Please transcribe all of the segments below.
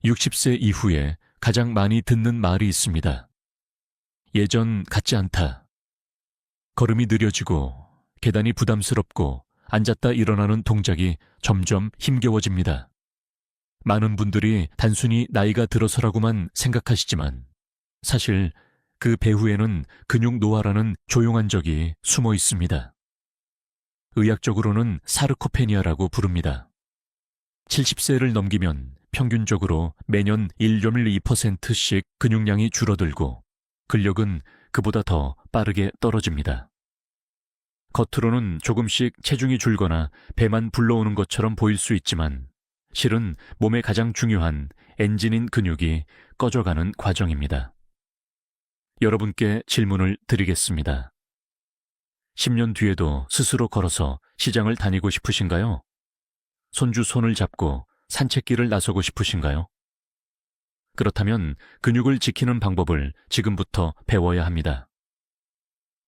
60세 이후에 가장 많이 듣는 말이 있습니다. 예전 같지 않다. 걸음이 느려지고 계단이 부담스럽고 앉았다 일어나는 동작이 점점 힘겨워집니다. 많은 분들이 단순히 나이가 들어서라고만 생각하시지만 사실 그 배후에는 근육 노화라는 조용한 적이 숨어 있습니다. 의학적으로는 사르코페니아라고 부릅니다. 70세를 넘기면 평균적으로 매년 1.2%씩 근육량이 줄어들고 근력은 그보다 더 빠르게 떨어집니다. 겉으로는 조금씩 체중이 줄거나 배만 불러오는 것처럼 보일 수 있지만 실은 몸의 가장 중요한 엔진인 근육이 꺼져가는 과정입니다. 여러분께 질문을 드리겠습니다. 10년 뒤에도 스스로 걸어서 시장을 다니고 싶으신가요? 손주 손을 잡고 산책길을 나서고 싶으신가요? 그렇다면 근육을 지키는 방법을 지금부터 배워야 합니다.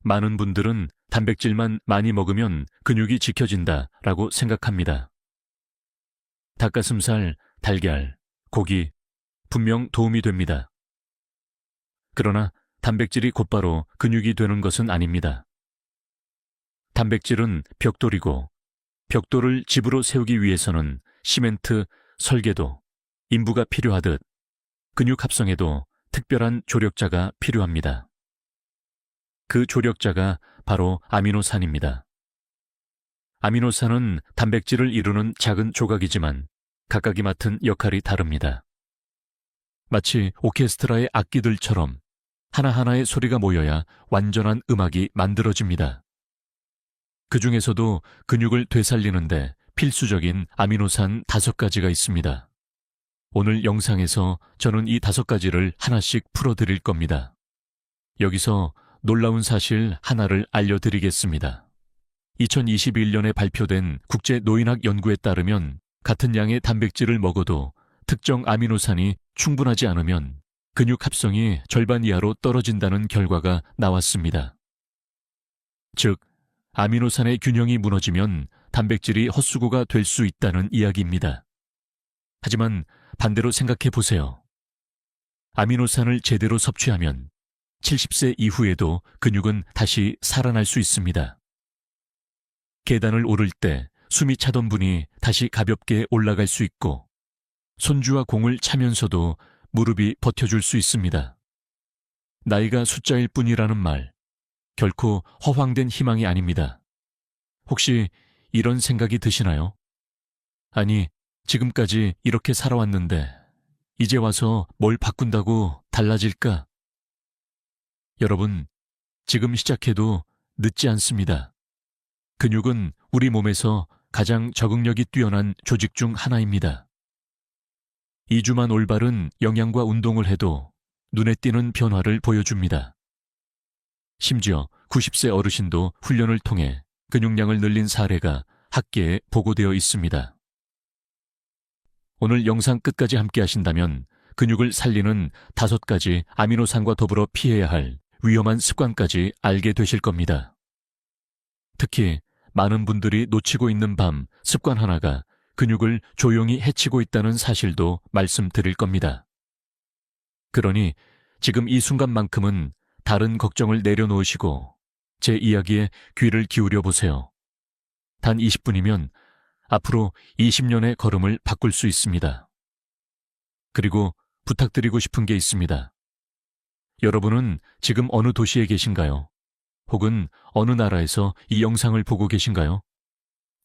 많은 분들은 단백질만 많이 먹으면 근육이 지켜진다라고 생각합니다. 닭가슴살, 달걀, 고기 분명 도움이 됩니다. 그러나 단백질이 곧바로 근육이 되는 것은 아닙니다. 단백질은 벽돌이고 벽돌을 집으로 세우기 위해서는 시멘트, 설계도, 인부가 필요하듯 근육 합성에도 특별한 조력자가 필요합니다. 그 조력자가 바로 아미노산입니다. 아미노산은 단백질을 이루는 작은 조각이지만 각각이 맡은 역할이 다릅니다. 마치 오케스트라의 악기들처럼 하나하나의 소리가 모여야 완전한 음악이 만들어집니다. 그 중에서도 근육을 되살리는데 필수적인 아미노산 5가지가 있습니다. 오늘 영상에서 저는 이 5가지를 하나씩 풀어드릴 겁니다. 여기서 놀라운 사실 하나를 알려드리겠습니다. 2021년에 발표된 국제노인학 연구에 따르면 같은 양의 단백질을 먹어도 특정 아미노산이 충분하지 않으면 근육 합성이 절반 이하로 떨어진다는 결과가 나왔습니다. 즉, 아미노산의 균형이 무너지면 단백질이 헛수고가 될 수 있다는 이야기입니다. 하지만 반대로 생각해 보세요. 아미노산을 제대로 섭취하면 70세 이후에도 근육은 다시 살아날 수 있습니다. 계단을 오를 때 숨이 차던 분이 다시 가볍게 올라갈 수 있고 손주와 공을 차면서도 무릎이 버텨줄 수 있습니다. 나이가 숫자일 뿐이라는 말, 결코 허황된 희망이 아닙니다. 혹시 이런 생각이 드시나요? 아니, 지금까지 이렇게 살아왔는데 이제 와서 뭘 바꾼다고 달라질까? 여러분, 지금 시작해도 늦지 않습니다. 근육은 우리 몸에서 가장 적응력이 뛰어난 조직 중 하나입니다. 2주만 올바른 영양과 운동을 해도 눈에 띄는 변화를 보여줍니다. 심지어 90세 어르신도 훈련을 통해 근육량을 늘린 사례가 학계에 보고되어 있습니다. 오늘 영상 끝까지 함께 하신다면 근육을 살리는 5가지 아미노산과 더불어 피해야 할 위험한 습관까지 알게 되실 겁니다. 특히 많은 분들이 놓치고 있는 습관 하나가 근육을 조용히 해치고 있다는 사실도 말씀드릴 겁니다. 그러니 지금 이 순간만큼은 다른 걱정을 내려놓으시고 제 이야기에 귀를 기울여 보세요. 단 20분이면 앞으로 20년의 걸음을 바꿀 수 있습니다. 그리고 부탁드리고 싶은 게 있습니다. 여러분은 지금 어느 도시에 계신가요? 혹은 어느 나라에서 이 영상을 보고 계신가요?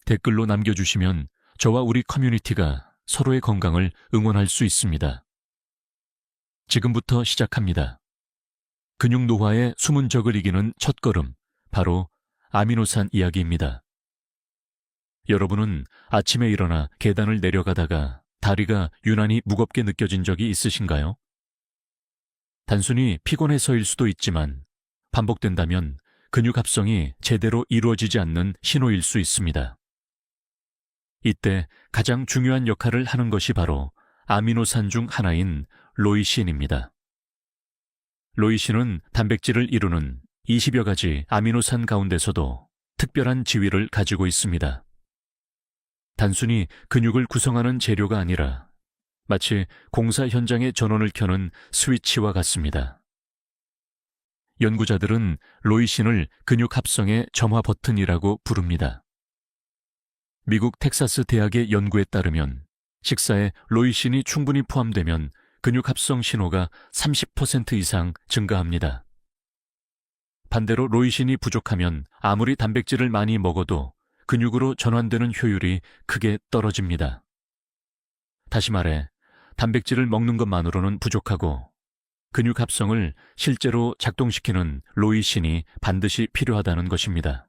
댓글로 남겨주시면 저와 우리 커뮤니티가 서로의 건강을 응원할 수 있습니다. 지금부터 시작합니다. 근육 노화의 숨은 적을 이기는 첫걸음, 바로 아미노산 이야기입니다. 여러분은 아침에 일어나 계단을 내려가다가 다리가 유난히 무겁게 느껴진 적이 있으신가요? 단순히 피곤해서일 수도 있지만 반복된다면 근육 합성이 제대로 이루어지지 않는 신호일 수 있습니다. 이때 가장 중요한 역할을 하는 것이 바로 아미노산 중 하나인 로이신입니다. 로이신은 단백질을 이루는 20여 가지 아미노산 가운데서도 특별한 지위를 가지고 있습니다. 단순히 근육을 구성하는 재료가 아니라 마치 공사 현장의 전원을 켜는 스위치와 같습니다. 연구자들은 로이신을 근육 합성의 점화 버튼이라고 부릅니다. 미국 텍사스 대학의 연구에 따르면 식사에 로이신이 충분히 포함되면 근육 합성 신호가 30% 이상 증가합니다. 반대로 로이신이 부족하면 아무리 단백질을 많이 먹어도 근육으로 전환되는 효율이 크게 떨어집니다. 다시 말해, 단백질을 먹는 것만으로는 부족하고 근육 합성을 실제로 작동시키는 로이신이 반드시 필요하다는 것입니다.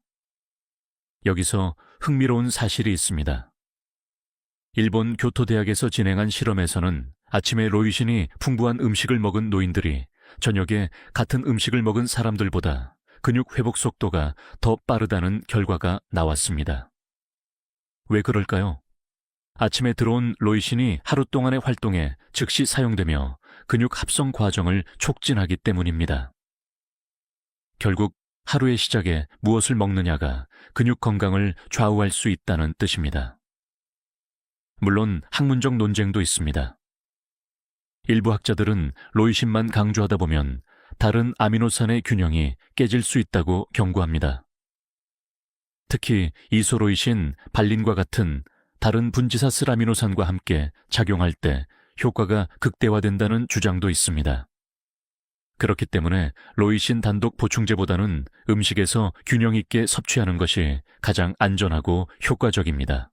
여기서 흥미로운 사실이 있습니다. 일본 교토대학에서 진행한 실험에서는 아침에 로이신이 풍부한 음식을 먹은 노인들이 저녁에 같은 음식을 먹은 사람들보다 근육 회복 속도가 더 빠르다는 결과가 나왔습니다. 왜 그럴까요? 아침에 들어온 로이신이 하루 동안의 활동에 즉시 사용되며 근육 합성 과정을 촉진하기 때문입니다. 결국 하루의 시작에 무엇을 먹느냐가 근육 건강을 좌우할 수 있다는 뜻입니다. 물론 학문적 논쟁도 있습니다. 일부 학자들은 로이신만 강조하다 보면 다른 아미노산의 균형이 깨질 수 있다고 경고합니다. 특히 이소로이신, 발린과 같은 다른 분지사슬 아미노산과 함께 작용할 때 효과가 극대화된다는 주장도 있습니다. 그렇기 때문에 로이신 단독 보충제보다는 음식에서 균형 있게 섭취하는 것이 가장 안전하고 효과적입니다.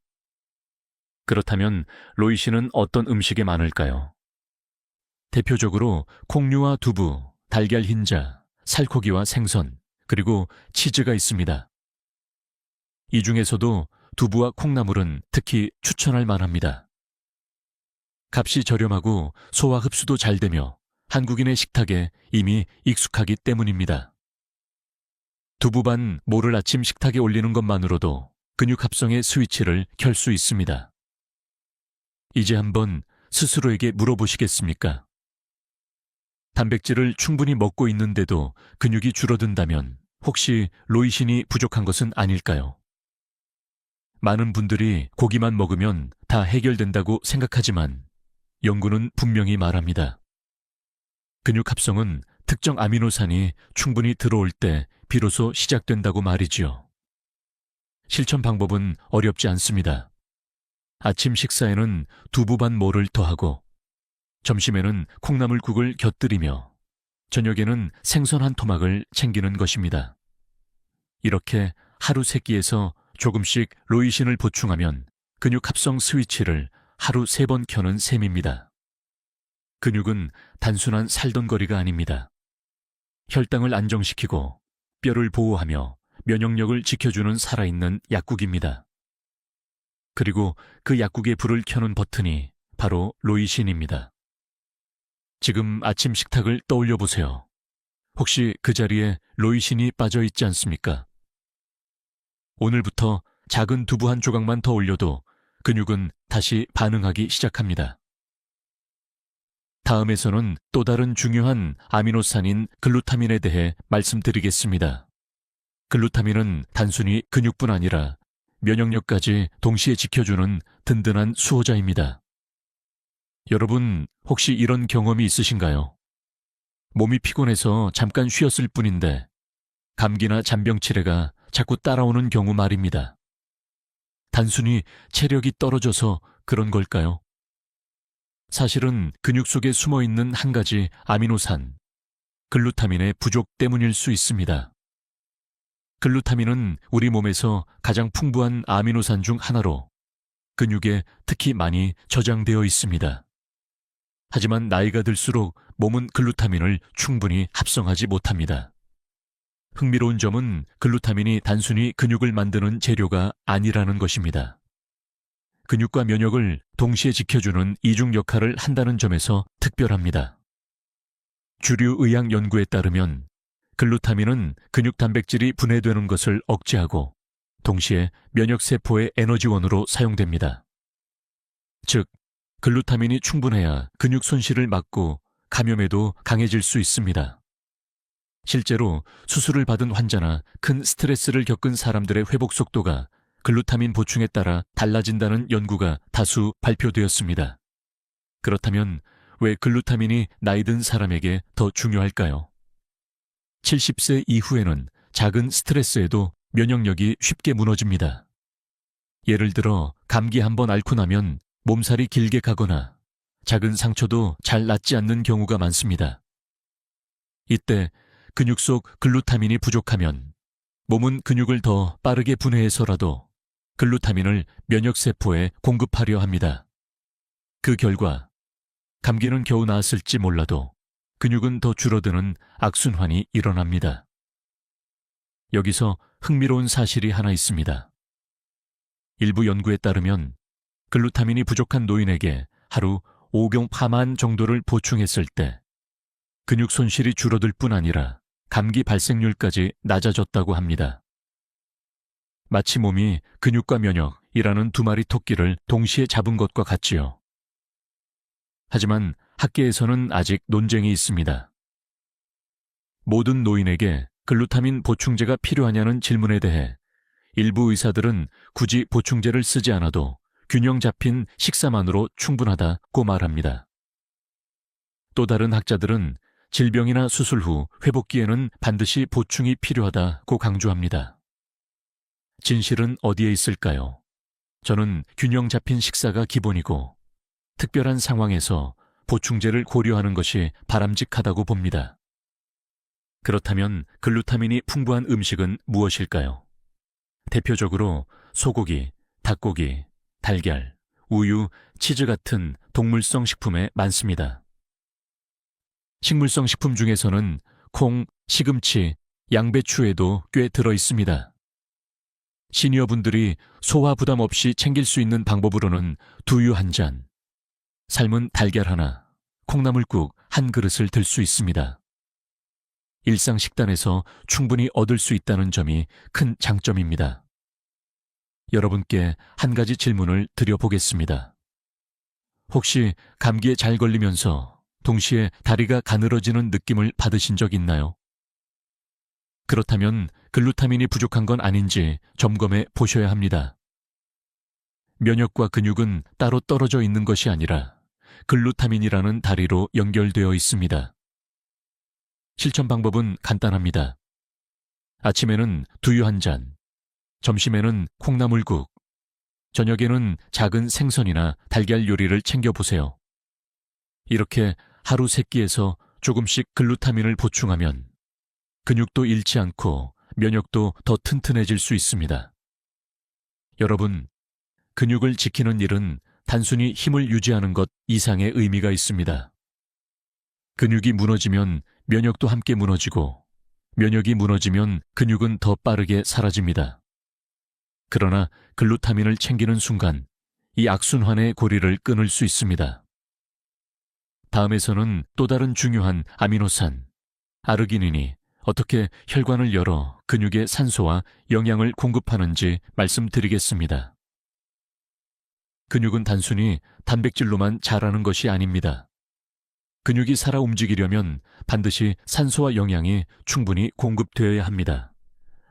그렇다면 로이신은 어떤 음식에 많을까요? 대표적으로 콩류와 두부, 달걀 흰자, 살코기와 생선, 그리고 치즈가 있습니다. 이 중에서도 두부와 콩나물은 특히 추천할 만합니다. 값이 저렴하고 소화 흡수도 잘 되며 한국인의 식탁에 이미 익숙하기 때문입니다. 두부 반 모를 아침 식탁에 올리는 것만으로도 근육 합성의 스위치를 켤 수 있습니다. 이제 한번 스스로에게 물어보시겠습니까? 단백질을 충분히 먹고 있는데도 근육이 줄어든다면 혹시 로이신이 부족한 것은 아닐까요? 많은 분들이 고기만 먹으면 다 해결된다고 생각하지만 연구는 분명히 말합니다. 근육 합성은 특정 아미노산이 충분히 들어올 때 비로소 시작된다고 말이지요. 실천 방법은 어렵지 않습니다. 아침 식사에는 두부 반 모를 더하고 점심에는 콩나물국을 곁들이며 저녁에는 생선 한 토막을 챙기는 것입니다. 이렇게 하루 세 끼에서 조금씩 로이신을 보충하면 근육 합성 스위치를 하루 3번 켜는 셈입니다. 근육은 단순한 살던거리가 아닙니다. 혈당을 안정시키고 뼈를 보호하며 면역력을 지켜주는 살아있는 약국입니다. 그리고 그 약국의 불을 켜는 버튼이 바로 로이신입니다. 지금 아침 식탁을 떠올려 보세요. 혹시 그 자리에 로이신이 빠져 있지 않습니까? 오늘부터 작은 두부 한 조각만 더 올려도 근육은 다시 반응하기 시작합니다. 다음에서는 또 다른 중요한 아미노산인 글루타민에 대해 말씀드리겠습니다. 글루타민은 단순히 근육뿐 아니라 면역력까지 동시에 지켜주는 든든한 수호자입니다. 여러분, 혹시 이런 경험이 있으신가요? 몸이 피곤해서 잠깐 쉬었을 뿐인데 감기나 잔병치레가 자꾸 따라오는 경우 말입니다. 단순히 체력이 떨어져서 그런 걸까요? 사실은 근육 속에 숨어있는 한 가지 아미노산, 글루타민의 부족 때문일 수 있습니다. 글루타민은 우리 몸에서 가장 풍부한 아미노산 중 하나로 근육에 특히 많이 저장되어 있습니다. 하지만 나이가 들수록 몸은 글루타민을 충분히 합성하지 못합니다. 흥미로운 점은 글루타민이 단순히 근육을 만드는 재료가 아니라는 것입니다. 근육과 면역을 동시에 지켜주는 이중 역할을 한다는 점에서 특별합니다. 주류 의학 연구에 따르면 글루타민은 근육 단백질이 분해되는 것을 억제하고 동시에 면역세포의 에너지원으로 사용됩니다. 즉, 글루타민이 충분해야 근육 손실을 막고 감염에도 강해질 수 있습니다. 실제로 수술을 받은 환자나 큰 스트레스를 겪은 사람들의 회복 속도가 글루타민 보충에 따라 달라진다는 연구가 다수 발표되었습니다. 그렇다면 왜 글루타민이 나이 든 사람에게 더 중요할까요? 70세 이후에는 작은 스트레스에도 면역력이 쉽게 무너집니다. 예를 들어 감기 한번 앓고 나면 몸살이 길게 가거나 작은 상처도 잘 낫지 않는 경우가 많습니다. 이때 근육 속 글루타민이 부족하면 몸은 근육을 더 빠르게 분해해서라도 글루타민을 면역세포에 공급하려 합니다. 그 결과 감기는 겨우 나았을지 몰라도 근육은 더 줄어드는 악순환이 일어납니다. 여기서 흥미로운 사실이 하나 있습니다. 일부 연구에 따르면 글루타민이 부족한 노인에게 하루 5경파만 정도를 보충했을 때 근육 손실이 줄어들 뿐 아니라 감기 발생률까지 낮아졌다고 합니다. 마치 몸이 근육과 면역이라는 두 마리 토끼를 동시에 잡은 것과 같지요. 하지만 학계에서는 아직 논쟁이 있습니다. 모든 노인에게 글루타민 보충제가 필요하냐는 질문에 대해 일부 의사들은 굳이 보충제를 쓰지 않아도 균형 잡힌 식사만으로 충분하다고 말합니다. 또 다른 학자들은 질병이나 수술 후 회복기에는 반드시 보충이 필요하다고 강조합니다. 진실은 어디에 있을까요? 저는 균형 잡힌 식사가 기본이고 특별한 상황에서 보충제를 고려하는 것이 바람직하다고 봅니다. 그렇다면 글루타민이 풍부한 음식은 무엇일까요? 대표적으로 소고기, 닭고기, 달걀, 우유, 치즈 같은 동물성 식품에 많습니다. 식물성 식품 중에서는 콩, 시금치, 양배추에도 꽤 들어 있습니다. 시니어분들이 소화 부담 없이 챙길 수 있는 방법으로는 두유 한 잔, 삶은 달걀 하나, 콩나물국 한 그릇을 들 수 있습니다. 일상 식단에서 충분히 얻을 수 있다는 점이 큰 장점입니다. 여러분께 한 가지 질문을 드려보겠습니다. 혹시 감기에 잘 걸리면서 동시에 다리가 가늘어지는 느낌을 받으신 적 있나요? 그렇다면 글루타민이 부족한 건 아닌지 점검해 보셔야 합니다. 면역과 근육은 따로 떨어져 있는 것이 아니라 글루타민이라는 다리로 연결되어 있습니다. 실천 방법은 간단합니다. 아침에는 두유 한 잔, 점심에는 콩나물국, 저녁에는 작은 생선이나 달걀 요리를 챙겨보세요. 이렇게 하루 3끼에서 조금씩 글루타민을 보충하면 근육도 잃지 않고 면역도 더 튼튼해질 수 있습니다. 여러분, 근육을 지키는 일은 단순히 힘을 유지하는 것 이상의 의미가 있습니다. 근육이 무너지면 면역도 함께 무너지고 면역이 무너지면 근육은 더 빠르게 사라집니다. 그러나 글루타민을 챙기는 순간 이 악순환의 고리를 끊을 수 있습니다. 다음에서는 또 다른 중요한 아미노산, 아르기닌이 어떻게 혈관을 열어 근육에 산소와 영양을 공급하는지 말씀드리겠습니다. 근육은 단순히 단백질로만 자라는 것이 아닙니다. 근육이 살아 움직이려면 반드시 산소와 영양이 충분히 공급되어야 합니다.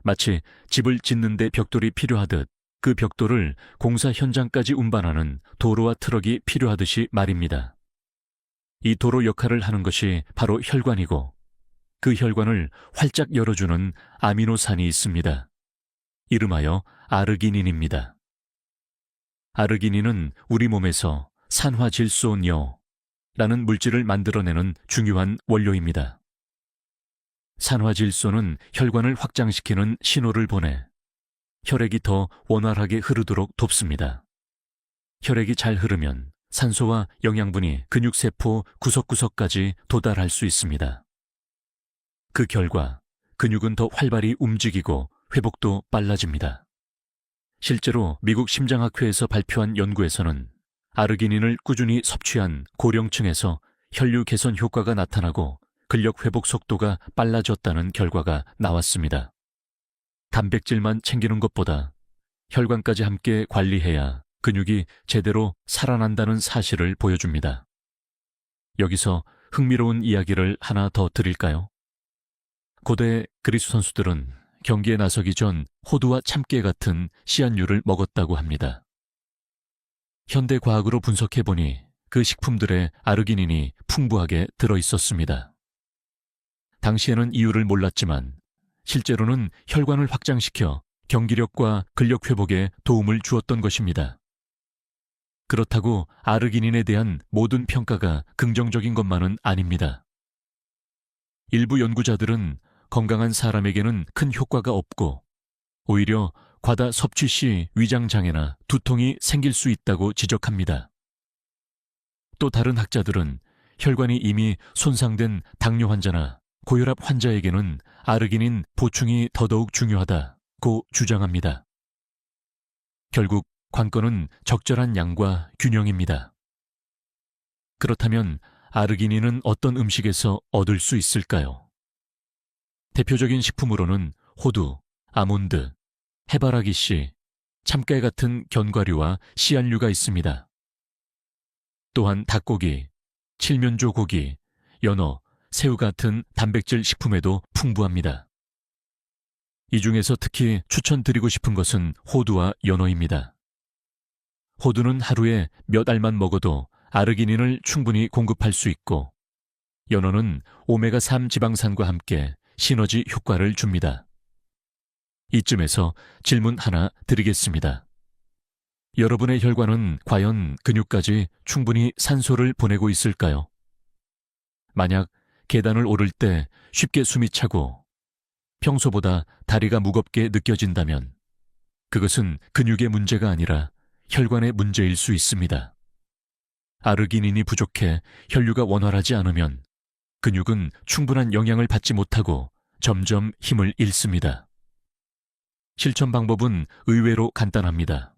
마치 집을 짓는 데 벽돌이 필요하듯 그 벽돌을 공사 현장까지 운반하는 도로와 트럭이 필요하듯이 말입니다. 이 도로 역할을 하는 것이 바로 혈관이고 그 혈관을 활짝 열어주는 아미노산이 있습니다. 이름하여 아르기닌입니다. 아르기닌은 우리 몸에서 산화질소녀라는 물질을 만들어내는 중요한 원료입니다. 산화질소는 혈관을 확장시키는 신호를 보내 혈액이 더 원활하게 흐르도록 돕습니다. 혈액이 잘 흐르면 산소와 영양분이 근육세포 구석구석까지 도달할 수 있습니다. 그 결과 근육은 더 활발히 움직이고 회복도 빨라집니다. 실제로 미국 심장학회에서 발표한 연구에서는 아르기닌을 꾸준히 섭취한 고령층에서 혈류 개선 효과가 나타나고 근력 회복 속도가 빨라졌다는 결과가 나왔습니다. 단백질만 챙기는 것보다 혈관까지 함께 관리해야 근육이 제대로 살아난다는 사실을 보여줍니다. 여기서 흥미로운 이야기를 하나 더 드릴까요? 고대 그리스 선수들은 경기에 나서기 전 호두와 참깨 같은 씨앗류를 먹었다고 합니다. 현대 과학으로 분석해보니 그 식품들에 아르기닌이 풍부하게 들어 있었습니다. 당시에는 이유를 몰랐지만 실제로는 혈관을 확장시켜 경기력과 근력 회복에 도움을 주었던 것입니다. 그렇다고 아르기닌에 대한 모든 평가가 긍정적인 것만은 아닙니다. 일부 연구자들은 건강한 사람에게는 큰 효과가 없고 오히려 과다 섭취 시 위장장애나 두통이 생길 수 있다고 지적합니다. 또 다른 학자들은 혈관이 이미 손상된 당뇨 환자나 고혈압 환자에게는 아르기닌 보충이 더더욱 중요하다고 주장합니다. 결국 관건은 적절한 양과 균형입니다. 그렇다면 아르기닌은 어떤 음식에서 얻을 수 있을까요? 대표적인 식품으로는 호두, 아몬드, 해바라기 씨, 참깨 같은 견과류와 씨앗류가 있습니다. 또한 닭고기, 칠면조 고기, 연어, 새우 같은 단백질 식품에도 풍부합니다. 이 중에서 특히 추천드리고 싶은 것은 호두와 연어입니다. 호두는 하루에 몇 알만 먹어도 아르기닌을 충분히 공급할 수 있고 연어는 오메가3 지방산과 함께 시너지 효과를 줍니다. 이쯤에서 질문 하나 드리겠습니다. 여러분의 혈관은 과연 근육까지 충분히 산소를 보내고 있을까요? 만약 계단을 오를 때 쉽게 숨이 차고 평소보다 다리가 무겁게 느껴진다면 그것은 근육의 문제가 아니라 혈관의 문제일 수 있습니다. 아르기닌이 부족해 혈류가 원활하지 않으면 근육은 충분한 영양을 받지 못하고 점점 힘을 잃습니다. 실천 방법은 의외로 간단합니다.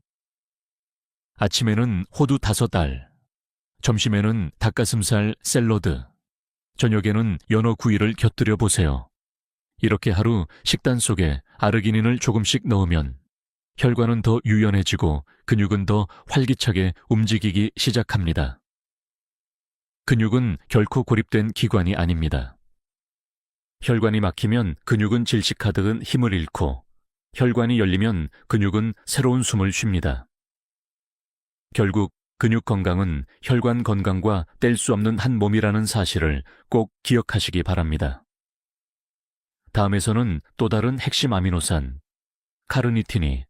아침에는 호두 5알, 점심에는 닭가슴살 샐러드, 저녁에는 연어 구이를 곁들여 보세요. 이렇게 하루 식단 속에 아르기닌을 조금씩 넣으면 혈관은 더 유연해지고 근육은 더 활기차게 움직이기 시작합니다. 근육은 결코 고립된 기관이 아닙니다. 혈관이 막히면 근육은 질식하듯 힘을 잃고 혈관이 열리면 근육은 새로운 숨을 쉽니다. 결국 근육 건강은 혈관 건강과 뗄 수 없는 한 몸이라는 사실을 꼭 기억하시기 바랍니다. 다음에서는 또 다른 핵심 아미노산, 카르니틴이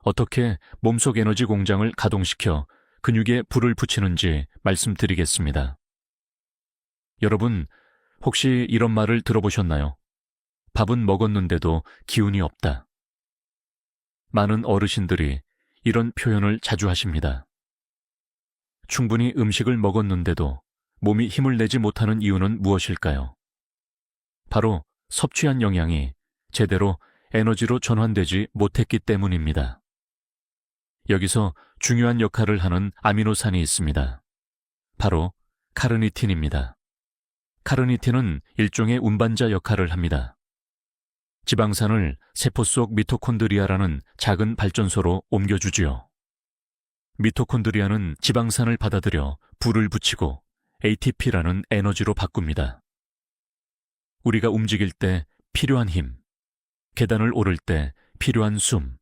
어떻게 몸속 에너지 공장을 가동시켜 근육에 불을 붙이는지 말씀드리겠습니다. 여러분, 혹시 이런 말을 들어보셨나요? 밥은 먹었는데도 기운이 없다. 많은 어르신들이 이런 표현을 자주 하십니다. 충분히 음식을 먹었는데도 몸이 힘을 내지 못하는 이유는 무엇일까요? 바로 섭취한 영양이 제대로 에너지로 전환되지 못했기 때문입니다. 여기서 중요한 역할을 하는 아미노산이 있습니다. 바로 카르니틴입니다. 카르니틴은 일종의 운반자 역할을 합니다. 지방산을 세포 속 미토콘드리아라는 작은 발전소로 옮겨주지요. 미토콘드리아는 지방산을 받아들여 불을 붙이고 ATP라는 에너지로 바꿉니다. 우리가 움직일 때 필요한 힘, 계단을 오를 때 필요한 숨,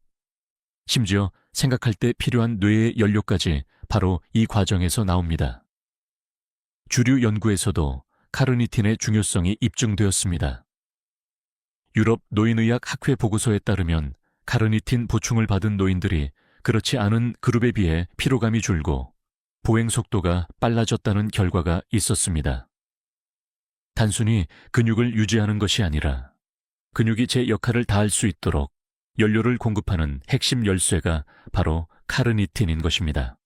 심지어 생각할 때 필요한 뇌의 연료까지 바로 이 과정에서 나옵니다. 주류 연구에서도 카르니틴의 중요성이 입증되었습니다. 유럽 노인의학 학회 보고서에 따르면 카르니틴 보충을 받은 노인들이 그렇지 않은 그룹에 비해 피로감이 줄고 보행 속도가 빨라졌다는 결과가 있었습니다. 단순히 근육을 유지하는 것이 아니라 근육이 제 역할을 다할 수 있도록 연료를 공급하는 핵심 열쇠가 바로 카르니틴인 것입니다.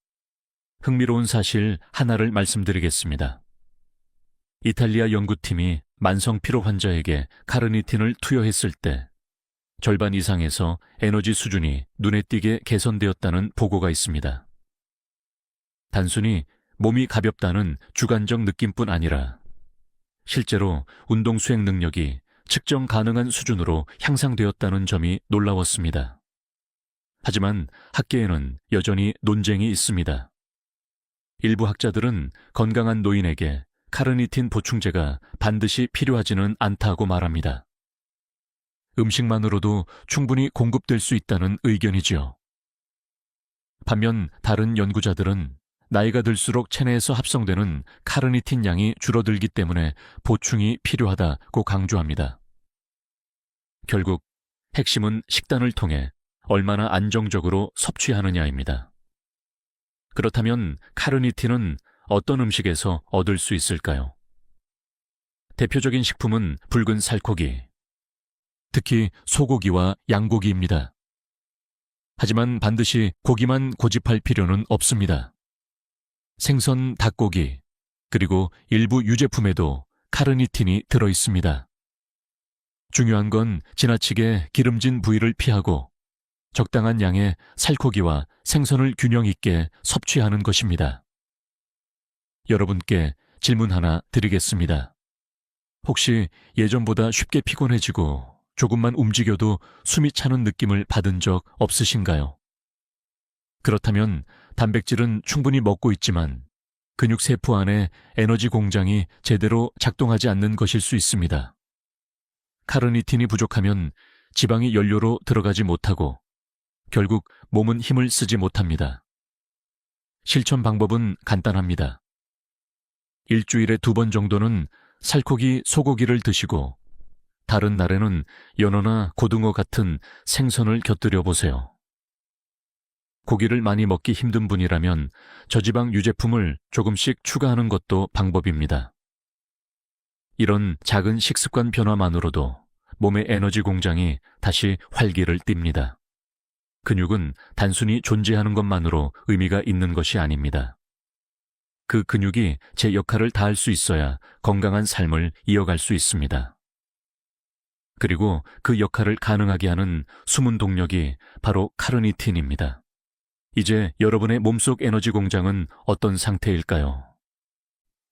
흥미로운 사실 하나를 말씀드리겠습니다. 이탈리아 연구팀이 만성 피로 환자에게 카르니틴을 투여했을 때 절반 이상에서 에너지 수준이 눈에 띄게 개선되었다는 보고가 있습니다. 단순히 몸이 가볍다는 주관적 느낌뿐 아니라 실제로 운동 수행 능력이 측정 가능한 수준으로 향상되었다는 점이 놀라웠습니다. 하지만 학계에는 여전히 논쟁이 있습니다. 일부 학자들은 건강한 노인에게 카르니틴 보충제가 반드시 필요하지는 않다고 말합니다. 음식만으로도 충분히 공급될 수 있다는 의견이지요. 반면 다른 연구자들은 나이가 들수록 체내에서 합성되는 카르니틴 양이 줄어들기 때문에 보충이 필요하다고 강조합니다. 결국 핵심은 식단을 통해 얼마나 안정적으로 섭취하느냐입니다. 그렇다면 카르니틴은 어떤 음식에서 얻을 수 있을까요? 대표적인 식품은 붉은 살코기, 특히 소고기와 양고기입니다. 하지만 반드시 고기만 고집할 필요는 없습니다. 생선, 닭고기, 그리고 일부 유제품에도 카르니틴이 들어 있습니다. 중요한 건 지나치게 기름진 부위를 피하고 적당한 양의 살코기와 생선을 균형 있게 섭취하는 것입니다. 여러분께 질문 하나 드리겠습니다. 혹시 예전보다 쉽게 피곤해지고 조금만 움직여도 숨이 차는 느낌을 받은 적 없으신가요? 그렇다면 단백질은 충분히 먹고 있지만 근육세포 안에 에너지 공장이 제대로 작동하지 않는 것일 수 있습니다. 카르니틴이 부족하면 지방이 연료로 들어가지 못하고 결국 몸은 힘을 쓰지 못합니다. 실천 방법은 간단합니다. 일주일에 2번 정도는 살코기, 소고기를 드시고 다른 날에는 연어나 고등어 같은 생선을 곁들여 보세요. 고기를 많이 먹기 힘든 분이라면 저지방 유제품을 조금씩 추가하는 것도 방법입니다. 이런 작은 식습관 변화만으로도 몸의 에너지 공장이 다시 활기를 띱니다. 근육은 단순히 존재하는 것만으로 의미가 있는 것이 아닙니다. 그 근육이 제 역할을 다할 수 있어야 건강한 삶을 이어갈 수 있습니다. 그리고 그 역할을 가능하게 하는 숨은 동력이 바로 카르니틴입니다. 이제 여러분의 몸속 에너지 공장은 어떤 상태일까요?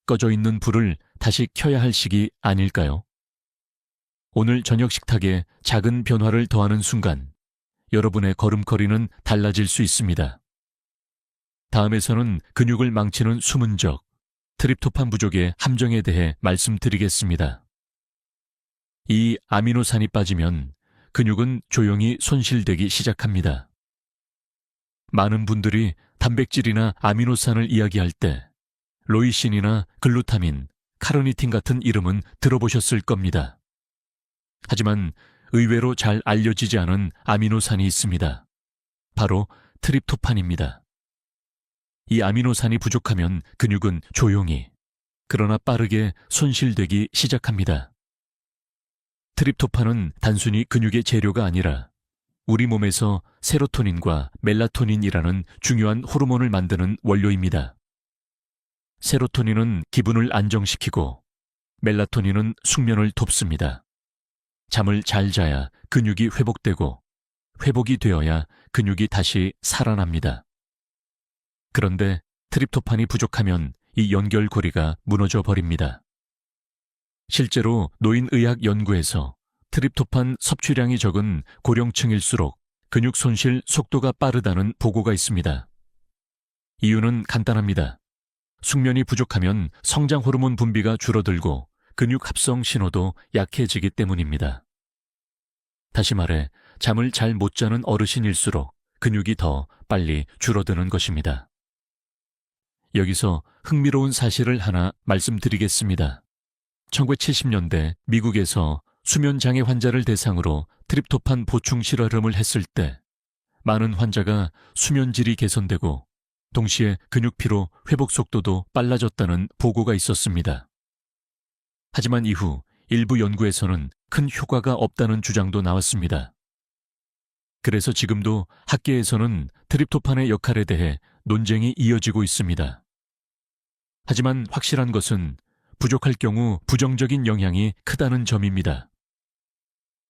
꺼져 있는 불을 다시 켜야 할 시기 아닐까요? 오늘 저녁 식탁에 작은 변화를 더하는 순간 여러분의 걸음걸이는 달라질 수 있습니다. 다음에서는 근육을 망치는 숨은 적, 트립토판 부족의 함정에 대해 말씀드리겠습니다. 이 아미노산이 빠지면 근육은 조용히 손실되기 시작합니다. 많은 분들이 단백질이나 아미노산을 이야기할 때 로이신이나 글루타민, 카르니틴 같은 이름은 들어보셨을 겁니다. 하지만 의외로 잘 알려지지 않은 아미노산이 있습니다. 바로 트립토판입니다. 이 아미노산이 부족하면 근육은 조용히, 그러나 빠르게 손실되기 시작합니다. 트립토판은 단순히 근육의 재료가 아니라 우리 몸에서 세로토닌과 멜라토닌이라는 중요한 호르몬을 만드는 원료입니다. 세로토닌은 기분을 안정시키고 멜라토닌은 숙면을 돕습니다. 잠을 잘 자야 근육이 회복되고 회복이 되어야 근육이 다시 살아납니다. 그런데 트립토판이 부족하면 이 연결고리가 무너져 버립니다. 실제로 노인의학 연구에서 트립토판 섭취량이 적은 고령층일수록 근육 손실 속도가 빠르다는 보고가 있습니다. 이유는 간단합니다. 숙면이 부족하면 성장 호르몬 분비가 줄어들고 근육 합성 신호도 약해지기 때문입니다. 다시 말해, 잠을 잘 못 자는 어르신일수록 근육이 더 빨리 줄어드는 것입니다. 여기서 흥미로운 사실을 하나 말씀드리겠습니다. 1970년대 미국에서 수면장애 환자를 대상으로 트립토판 보충 실험을 했을 때 많은 환자가 수면질이 개선되고 동시에 근육피로 회복 속도도 빨라졌다는 보고가 있었습니다. 하지만 이후 일부 연구에서는 큰 효과가 없다는 주장도 나왔습니다. 그래서 지금도 학계에서는 트립토판의 역할에 대해 논쟁이 이어지고 있습니다. 하지만 확실한 것은 부족할 경우 부정적인 영향이 크다는 점입니다.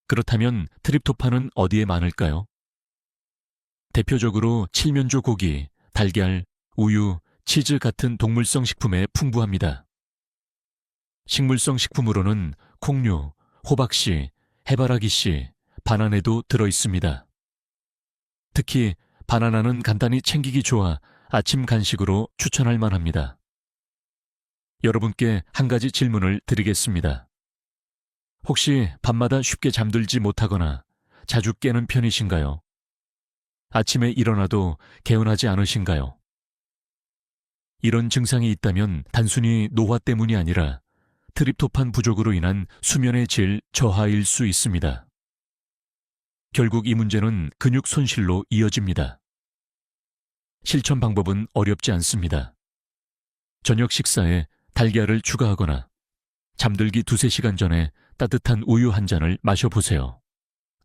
그렇다면 트립토판은 어디에 많을까요? 대표적으로 칠면조 고기, 달걀, 우유, 치즈 같은 동물성 식품에 풍부합니다. 식물성 식품으로는 콩류, 호박씨, 해바라기씨, 바나나에도 들어 있습니다. 특히 바나나는 간단히 챙기기 좋아 아침 간식으로 추천할 만합니다. 여러분께 한 가지 질문을 드리겠습니다. 혹시 밤마다 쉽게 잠들지 못하거나 자주 깨는 편이신가요? 아침에 일어나도 개운하지 않으신가요? 이런 증상이 있다면 단순히 노화 때문이 아니라 트립토판 부족으로 인한 수면의 질 저하일 수 있습니다. 결국 이 문제는 근육 손실로 이어집니다. 실천 방법은 어렵지 않습니다. 저녁 식사에 달걀을 추가하거나 잠들기 2-3시간 전에 따뜻한 우유 한 잔을 마셔보세요.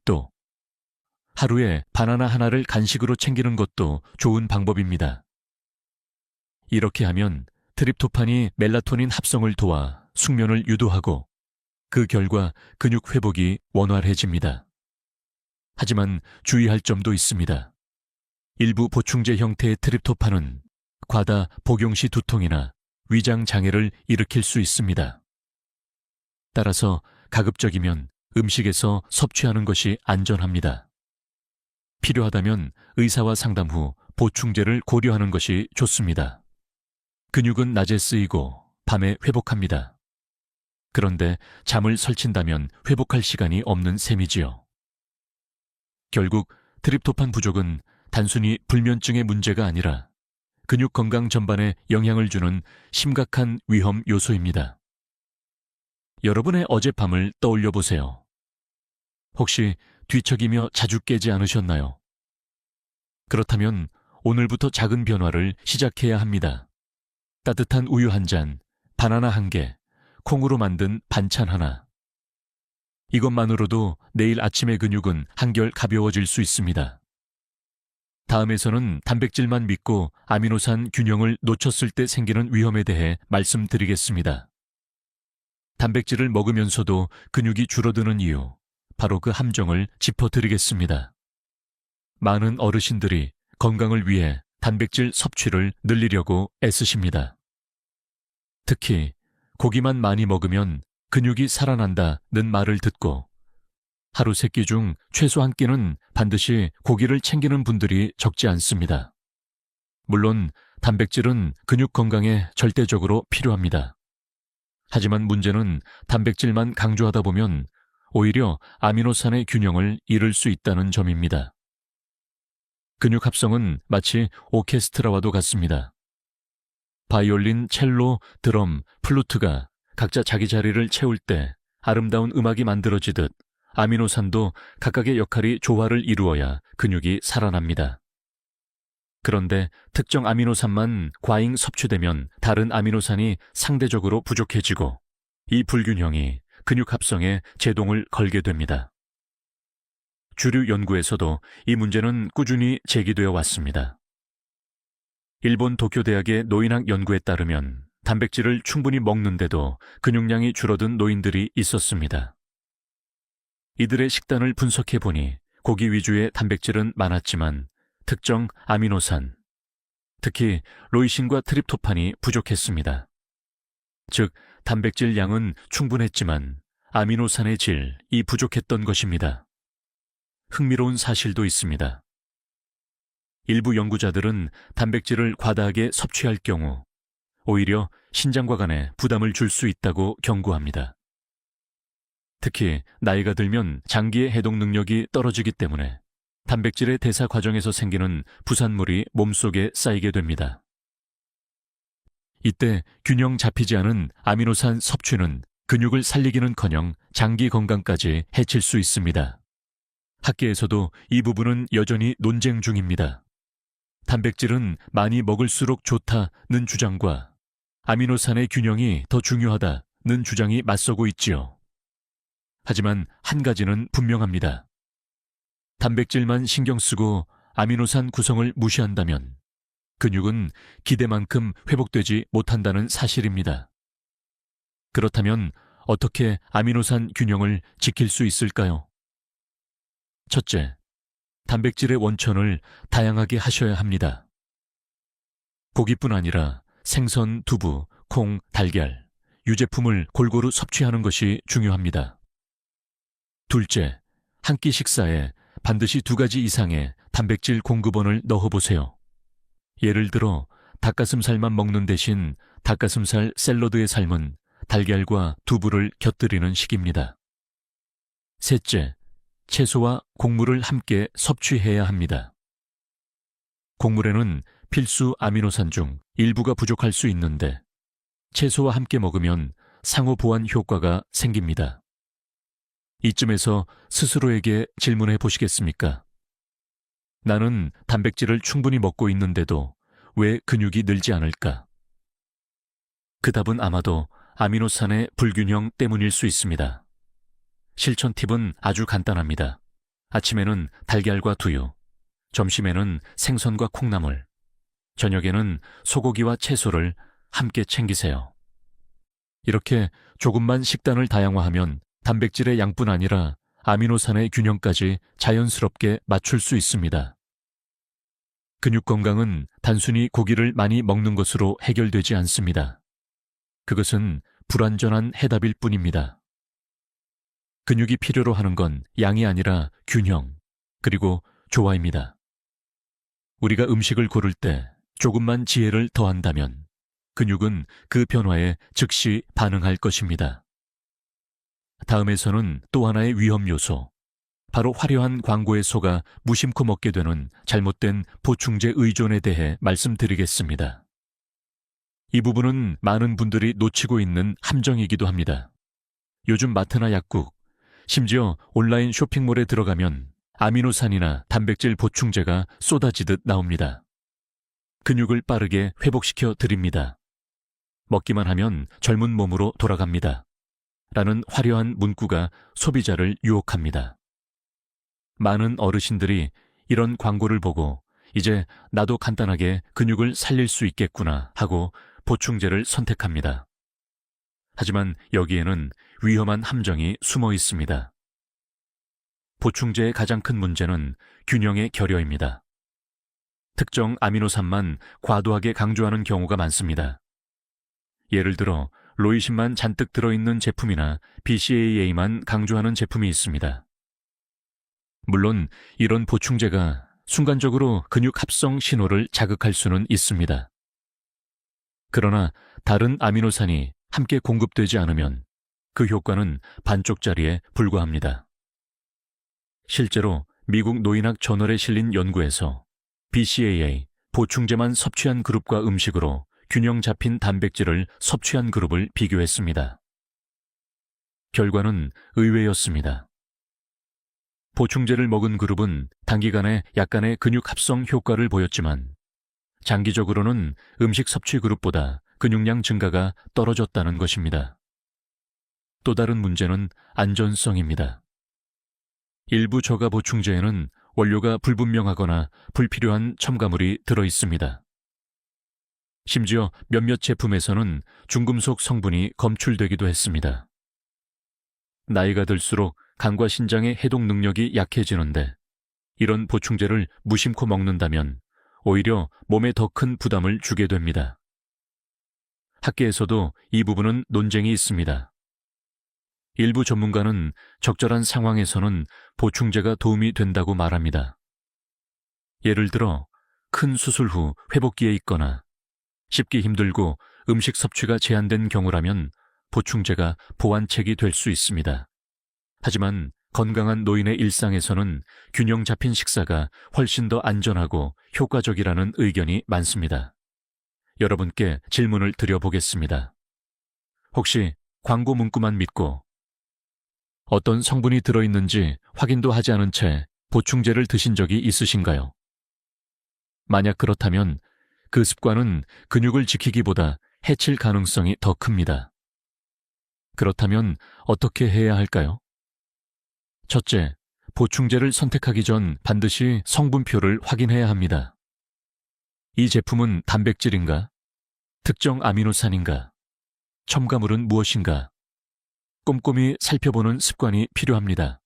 또 하루에 바나나 하나를 간식으로 챙기는 것도 좋은 방법입니다. 이렇게 하면 트립토판이 멜라토닌 합성을 도와 숙면을 유도하고 그 결과 근육 회복이 원활해집니다. 하지만 주의할 점도 있습니다. 일부 보충제 형태의 트립토판은 과다 복용 시 두통이나 위장 장애를 일으킬 수 있습니다. 따라서 가급적이면 음식에서 섭취하는 것이 안전합니다. 필요하다면 의사와 상담 후 보충제를 고려하는 것이 좋습니다. 근육은 낮에 쓰이고 밤에 회복합니다. 그런데 잠을 설친다면 회복할 시간이 없는 셈이지요. 결국 트립토판 부족은 단순히 불면증의 문제가 아니라 근육 건강 전반에 영향을 주는 심각한 위험 요소입니다. 여러분의 어젯밤을 떠올려 보세요. 혹시 뒤척이며 자주 깨지 않으셨나요? 그렇다면 오늘부터 작은 변화를 시작해야 합니다. 따뜻한 우유 한 잔, 바나나 한 개, 콩으로 만든 반찬 하나. 이것만으로도 내일 아침의 근육은 한결 가벼워질 수 있습니다. 다음에서는 단백질만 믿고 아미노산 균형을 놓쳤을 때 생기는 위험에 대해 말씀드리겠습니다. 단백질을 먹으면서도 근육이 줄어드는 이유, 바로 그 함정을 짚어드리겠습니다. 많은 어르신들이 건강을 위해 단백질 섭취를 늘리려고 애쓰십니다. 특히 고기만 많이 먹으면 근육이 살아난다는 말을 듣고 하루 3끼 중 최소 1끼는 반드시 고기를 챙기는 분들이 적지 않습니다. 물론 단백질은 근육 건강에 절대적으로 필요합니다. 하지만 문제는 단백질만 강조하다 보면 오히려 아미노산의 균형을 잃을 수 있다는 점입니다. 근육 합성은 마치 오케스트라와도 같습니다. 바이올린, 첼로, 드럼, 플루트가 각자 자기 자리를 채울 때 아름다운 음악이 만들어지듯 아미노산도 각각의 역할이 조화를 이루어야 근육이 살아납니다. 그런데 특정 아미노산만 과잉 섭취되면 다른 아미노산이 상대적으로 부족해지고 이 불균형이 근육 합성에 제동을 걸게 됩니다. 주류 연구에서도 이 문제는 꾸준히 제기되어 왔습니다. 일본 도쿄대학의 노인학 연구에 따르면 단백질을 충분히 먹는데도 근육량이 줄어든 노인들이 있었습니다. 이들의 식단을 분석해 보니 고기 위주의 단백질은 많았지만 특정 아미노산, 특히 로이신과 트립토판이 부족했습니다. 즉, 단백질 양은 충분했지만 아미노산의 질이 부족했던 것입니다. 흥미로운 사실도 있습니다. 일부 연구자들은 단백질을 과다하게 섭취할 경우 오히려 신장과 간에 부담을 줄 수 있다고 경고합니다. 특히 나이가 들면 장기의 해독 능력이 떨어지기 때문에 단백질의 대사 과정에서 생기는 부산물이 몸속에 쌓이게 됩니다. 이때 균형 잡히지 않은 아미노산 섭취는 근육을 살리기는커녕 장기 건강까지 해칠 수 있습니다. 학계에서도 이 부분은 여전히 논쟁 중입니다. 단백질은 많이 먹을수록 좋다는 주장과 아미노산의 균형이 더 중요하다는 주장이 맞서고 있지요. 하지만 한 가지는 분명합니다. 단백질만 신경 쓰고 아미노산 구성을 무시한다면 근육은 기대만큼 회복되지 못한다는 사실입니다. 그렇다면 어떻게 아미노산 균형을 지킬 수 있을까요? 첫째, 단백질의 원천을 다양하게 하셔야 합니다. 고기뿐 아니라 생선, 두부, 콩, 달걀, 유제품을 골고루 섭취하는 것이 중요합니다. 둘째, 한 끼 식사에 반드시 2가지 이상의 단백질 공급원을 넣어보세요. 예를 들어 닭가슴살만 먹는 대신 닭가슴살 샐러드에 삶은 달걀과 두부를 곁들이는 식입니다. 셋째, 채소와 곡물을 함께 섭취해야 합니다. 곡물에는 필수 아미노산 중 일부가 부족할 수 있는데 채소와 함께 먹으면 상호 보완 효과가 생깁니다. 이쯤에서 스스로에게 질문해 보시겠습니까? 나는 단백질을 충분히 먹고 있는데도 왜 근육이 늘지 않을까? 그 답은 아마도 아미노산의 불균형 때문일 수 있습니다. 실천 팁은 아주 간단합니다. 아침에는 달걀과 두유, 점심에는 생선과 콩나물, 저녁에는 소고기와 채소를 함께 챙기세요. 이렇게 조금만 식단을 다양화하면 단백질의 양뿐 아니라 아미노산의 균형까지 자연스럽게 맞출 수 있습니다. 근육 건강은 단순히 고기를 많이 먹는 것으로 해결되지 않습니다. 그것은 불완전한 해답일 뿐입니다. 근육이 필요로 하는 건 양이 아니라 균형, 그리고 조화입니다. 우리가 음식을 고를 때 조금만 지혜를 더한다면 근육은 그 변화에 즉시 반응할 것입니다. 다음에서는 또 하나의 위험 요소, 바로 화려한 광고에 속아 무심코 먹게 되는 잘못된 보충제 의존에 대해 말씀드리겠습니다. 이 부분은 많은 분들이 놓치고 있는 함정이기도 합니다. 요즘 마트나 약국, 심지어 온라인 쇼핑몰에 들어가면 아미노산이나 단백질 보충제가 쏟아지듯 나옵니다. 근육을 빠르게 회복시켜 드립니다. 먹기만 하면 젊은 몸으로 돌아갑니다. 라는 화려한 문구가 소비자를 유혹합니다. 많은 어르신들이 이런 광고를 보고 이제 나도 간단하게 근육을 살릴 수 있겠구나 하고 보충제를 선택합니다. 하지만 여기에는 위험한 함정이 숨어 있습니다. 보충제의 가장 큰 문제는 균형의 결여입니다. 특정 아미노산만 과도하게 강조하는 경우가 많습니다. 예를 들어 로이신만 잔뜩 들어있는 제품이나 BCAA만 강조하는 제품이 있습니다. 물론 이런 보충제가 순간적으로 근육 합성 신호를 자극할 수는 있습니다. 그러나 다른 아미노산이 함께 공급되지 않으면 그 효과는 반쪽짜리에 불과합니다. 실제로 미국 노인학 저널에 실린 연구에서 BCAA, 보충제만 섭취한 그룹과 음식으로 균형 잡힌 단백질을 섭취한 그룹을 비교했습니다. 결과는 의외였습니다. 보충제를 먹은 그룹은 단기간에 약간의 근육 합성 효과를 보였지만 장기적으로는 음식 섭취 그룹보다 근육량 증가가 떨어졌다는 것입니다. 또 다른 문제는 안전성입니다. 일부 저가 보충제에는 원료가 불분명하거나 불필요한 첨가물이 들어 있습니다. 심지어 몇몇 제품에서는 중금속 성분이 검출되기도 했습니다. 나이가 들수록 간과 신장의 해독 능력이 약해지는데 이런 보충제를 무심코 먹는다면 오히려 몸에 더 큰 부담을 주게 됩니다. 학계에서도 이 부분은 논쟁이 있습니다. 일부 전문가는 적절한 상황에서는 보충제가 도움이 된다고 말합니다. 예를 들어 큰 수술 후 회복기에 있거나 씹기 힘들고 음식 섭취가 제한된 경우라면 보충제가 보완책이 될 수 있습니다. 하지만 건강한 노인의 일상에서는 균형 잡힌 식사가 훨씬 더 안전하고 효과적이라는 의견이 많습니다. 여러분께 질문을 드려보겠습니다. 혹시 광고 문구만 믿고 어떤 성분이 들어있는지 확인도 하지 않은 채 보충제를 드신 적이 있으신가요? 만약 그렇다면 그 습관은 근육을 지키기보다 해칠 가능성이 더 큽니다. 그렇다면 어떻게 해야 할까요? 첫째, 보충제를 선택하기 전 반드시 성분표를 확인해야 합니다. 이 제품은 단백질인가? 특정 아미노산인가? 첨가물은 무엇인가? 꼼꼼히 살펴보는 습관이 필요합니다.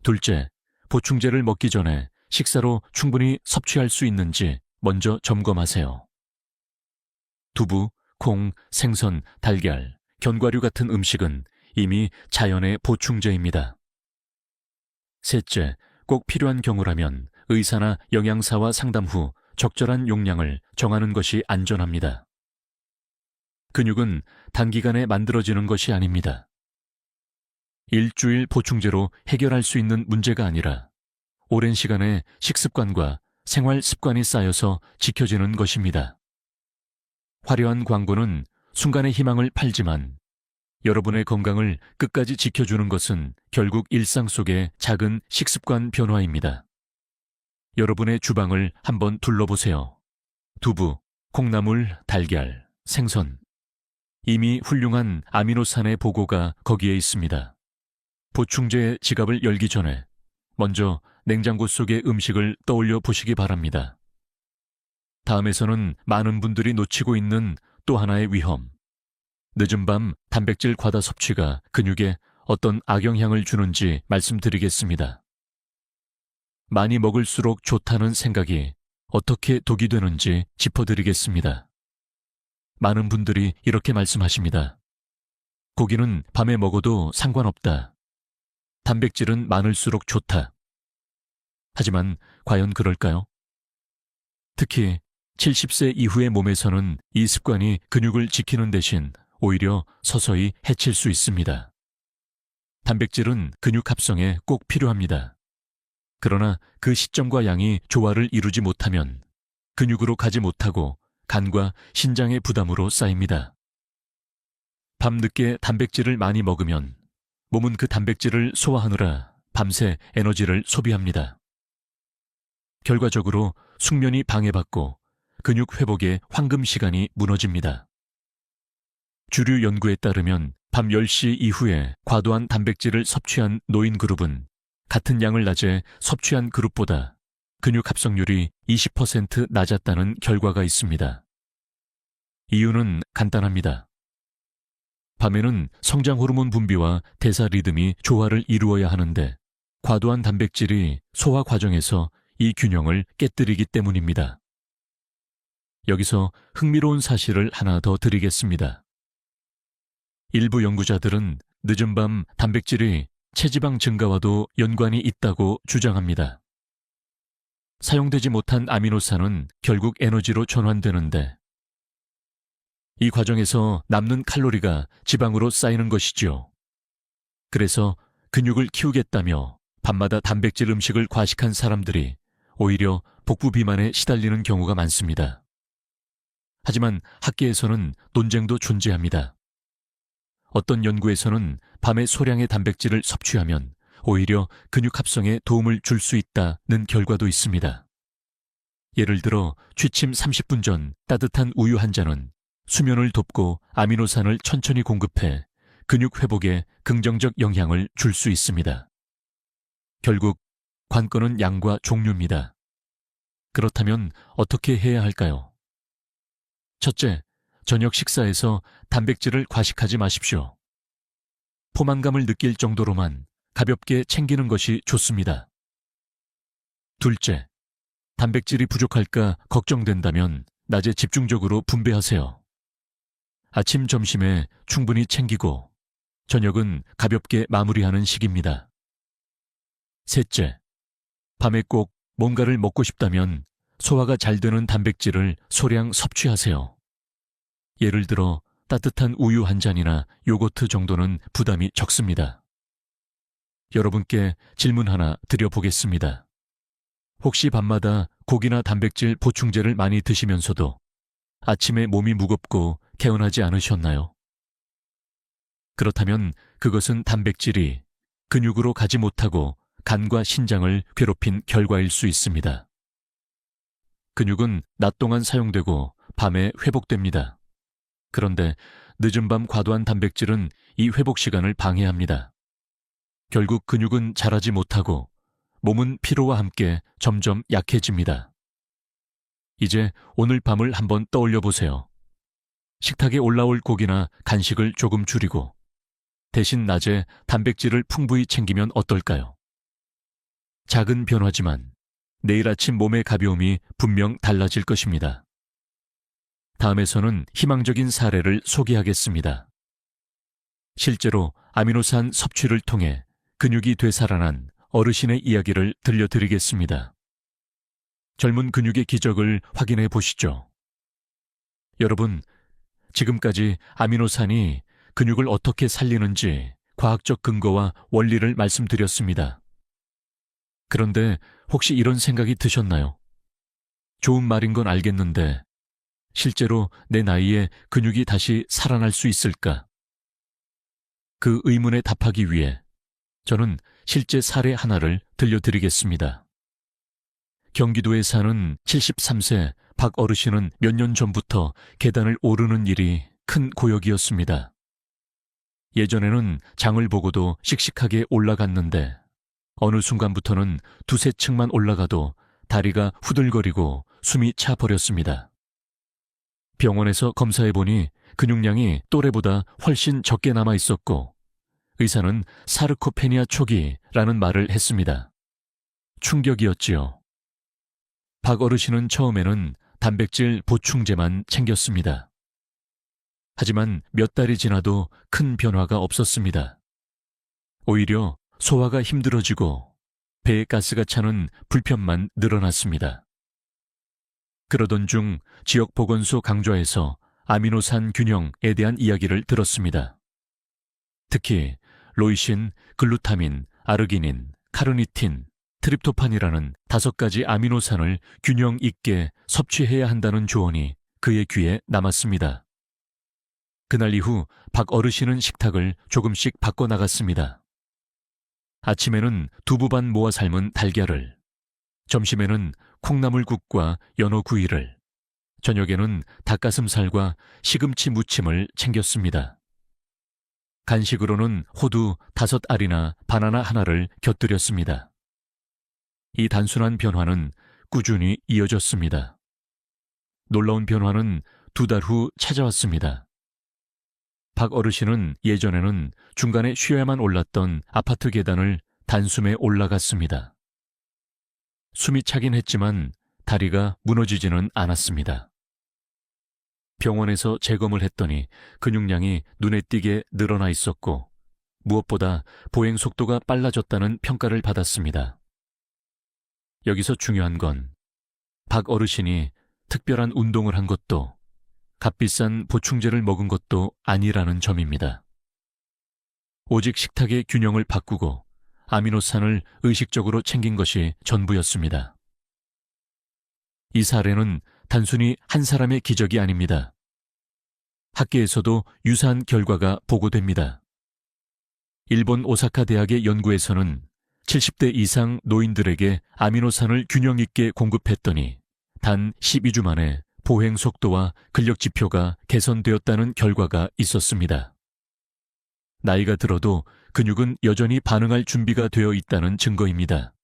둘째, 보충제를 먹기 전에 식사로 충분히 섭취할 수 있는지 먼저 점검하세요. 두부, 콩, 생선, 달걀, 견과류 같은 음식은 이미 자연의 보충제입니다. 셋째, 꼭 필요한 경우라면 의사나 영양사와 상담 후 적절한 용량을 정하는 것이 안전합니다. 근육은 단기간에 만들어지는 것이 아닙니다. 일주일 보충제로 해결할 수 있는 문제가 아니라 오랜 시간의 식습관과 생활 습관이 쌓여서 지켜지는 것입니다. 화려한 광고는 순간의 희망을 팔지만 여러분의 건강을 끝까지 지켜주는 것은 결국 일상 속의 작은 식습관 변화입니다. 여러분의 주방을 한번 둘러보세요. 두부, 콩나물, 달걀, 생선. 이미 훌륭한 아미노산의 보고가 거기에 있습니다. 보충제의 지갑을 열기 전에 먼저 냉장고 속의 음식을 떠올려 보시기 바랍니다. 다음에서는 많은 분들이 놓치고 있는 또 하나의 위험. 늦은 밤 단백질 과다 섭취가 근육에 어떤 악영향을 주는지 말씀드리겠습니다. 많이 먹을수록 좋다는 생각이 어떻게 독이 되는지 짚어드리겠습니다. 많은 분들이 이렇게 말씀하십니다. 고기는 밤에 먹어도 상관없다. 단백질은 많을수록 좋다. 하지만 과연 그럴까요? 특히 70세 이후의 몸에서는 이 습관이 근육을 지키는 대신 오히려 서서히 해칠 수 있습니다. 단백질은 근육 합성에 꼭 필요합니다. 그러나 그 시점과 양이 조화를 이루지 못하면 근육으로 가지 못하고 간과 신장의 부담으로 쌓입니다. 밤늦게 단백질을 많이 먹으면 몸은 그 단백질을 소화하느라 밤새 에너지를 소비합니다. 결과적으로 숙면이 방해받고 근육 회복의 황금 시간이 무너집니다. 주류 연구에 따르면 밤 10시 이후에 과도한 단백질을 섭취한 노인 그룹은 같은 양을 낮에 섭취한 그룹보다 근육 합성률이 20% 낮았다는 결과가 있습니다. 이유는 간단합니다. 밤에는 성장 호르몬 분비와 대사 리듬이 조화를 이루어야 하는데 과도한 단백질이 소화 과정에서 이 균형을 깨뜨리기 때문입니다. 여기서 흥미로운 사실을 하나 더 드리겠습니다. 일부 연구자들은 늦은 밤 단백질이 체지방 증가와도 연관이 있다고 주장합니다. 사용되지 못한 아미노산은 결국 에너지로 전환되는데 이 과정에서 남는 칼로리가 지방으로 쌓이는 것이지요. 그래서 근육을 키우겠다며 밤마다 단백질 음식을 과식한 사람들이 오히려 복부 비만에 시달리는 경우가 많습니다. 하지만 학계에서는 논쟁도 존재합니다. 어떤 연구에서는 밤에 소량의 단백질을 섭취하면 오히려 근육 합성에 도움을 줄 수 있다는 결과도 있습니다. 예를 들어 취침 30분 전 따뜻한 우유 한 잔은 수면을 돕고 아미노산을 천천히 공급해 근육 회복에 긍정적 영향을 줄 수 있습니다. 결국 관건은 양과 종류입니다. 그렇다면 어떻게 해야 할까요? 첫째, 저녁 식사에서 단백질을 과식하지 마십시오. 포만감을 느낄 정도로만 가볍게 챙기는 것이 좋습니다. 둘째, 단백질이 부족할까 걱정된다면 낮에 집중적으로 분배하세요. 아침, 점심에 충분히 챙기고 저녁은 가볍게 마무리하는 식입니다. 셋째, 밤에 꼭 뭔가를 먹고 싶다면 소화가 잘 되는 단백질을 소량 섭취하세요. 예를 들어 따뜻한 우유 한 잔이나 요거트 정도는 부담이 적습니다. 여러분께 질문 하나 드려보겠습니다. 혹시 밤마다 고기나 단백질 보충제를 많이 드시면서도 아침에 몸이 무겁고 개운하지 않으셨나요? 그렇다면 그것은 단백질이 근육으로 가지 못하고 간과 신장을 괴롭힌 결과일 수 있습니다. 근육은 낮 동안 사용되고 밤에 회복됩니다. 그런데 늦은 밤 과도한 단백질은 이 회복 시간을 방해합니다. 결국 근육은 자라지 못하고 몸은 피로와 함께 점점 약해집니다. 이제 오늘 밤을 한번 떠올려 보세요. 식탁에 올라올 고기나 간식을 조금 줄이고 대신 낮에 단백질을 풍부히 챙기면 어떨까요? 작은 변화지만 내일 아침 몸의 가벼움이 분명 달라질 것입니다. 다음에서는 희망적인 사례를 소개하겠습니다. 실제로 아미노산 섭취를 통해 근육이 되살아난 어르신의 이야기를 들려드리겠습니다. 젊은 근육의 기적을 확인해 보시죠. 여러분, 지금까지 아미노산이 근육을 어떻게 살리는지 과학적 근거와 원리를 말씀드렸습니다. 그런데 혹시 이런 생각이 드셨나요? 좋은 말인 건 알겠는데 실제로 내 나이에 근육이 다시 살아날 수 있을까? 그 의문에 답하기 위해 저는 실제 사례 하나를 들려드리겠습니다. 경기도에 사는 73세 박 어르신은 몇 년 전부터 계단을 오르는 일이 큰 고역이었습니다. 예전에는 장을 보고도 씩씩하게 올라갔는데 어느 순간부터는 두세 층만 올라가도 다리가 후들거리고 숨이 차 버렸습니다. 병원에서 검사해보니 근육량이 또래보다 훨씬 적게 남아 있었고 의사는 사르코페니아 초기라는 말을 했습니다. 충격이었지요. 박 어르신은 처음에는 단백질 보충제만 챙겼습니다. 하지만 몇 달이 지나도 큰 변화가 없었습니다. 오히려 소화가 힘들어지고 배에 가스가 차는 불편만 늘어났습니다. 그러던 중 지역 보건소 강좌에서 아미노산 균형에 대한 이야기를 들었습니다. 특히 로이신, 글루타민, 아르기닌, 카르니틴, 트립토판이라는 5가지 아미노산을 균형 있게 섭취해야 한다는 조언이 그의 귀에 남았습니다. 그날 이후 박 어르신은 식탁을 조금씩 바꿔나갔습니다. 아침에는 두부반 모아 삶은 달걀을, 점심에는 콩나물국과 연어구이를, 저녁에는 닭가슴살과 시금치 무침을 챙겼습니다. 간식으로는 호두 5알이나 바나나 하나를 곁들였습니다. 이 단순한 변화는 꾸준히 이어졌습니다. 놀라운 변화는 2달 후 찾아왔습니다. 박 어르신은 예전에는 중간에 쉬어야만 올랐던 아파트 계단을 단숨에 올라갔습니다. 숨이 차긴 했지만 다리가 무너지지는 않았습니다. 병원에서 재검을 했더니 근육량이 눈에 띄게 늘어나 있었고 무엇보다 보행 속도가 빨라졌다는 평가를 받았습니다. 여기서 중요한 건 박 어르신이 특별한 운동을 한 것도 값비싼 보충제를 먹은 것도 아니라는 점입니다. 오직 식탁의 균형을 바꾸고 아미노산을 의식적으로 챙긴 것이 전부였습니다. 이 사례는 단순히 한 사람의 기적이 아닙니다. 학계에서도 유사한 결과가 보고됩니다. 일본 오사카 대학의 연구에서는 70대 이상 노인들에게 아미노산을 균형 있게 공급했더니 단 12주 만에 보행 속도와 근력 지표가 개선되었다는 결과가 있었습니다. 나이가 들어도 근육은 여전히 반응할 준비가 되어 있다는 증거입니다.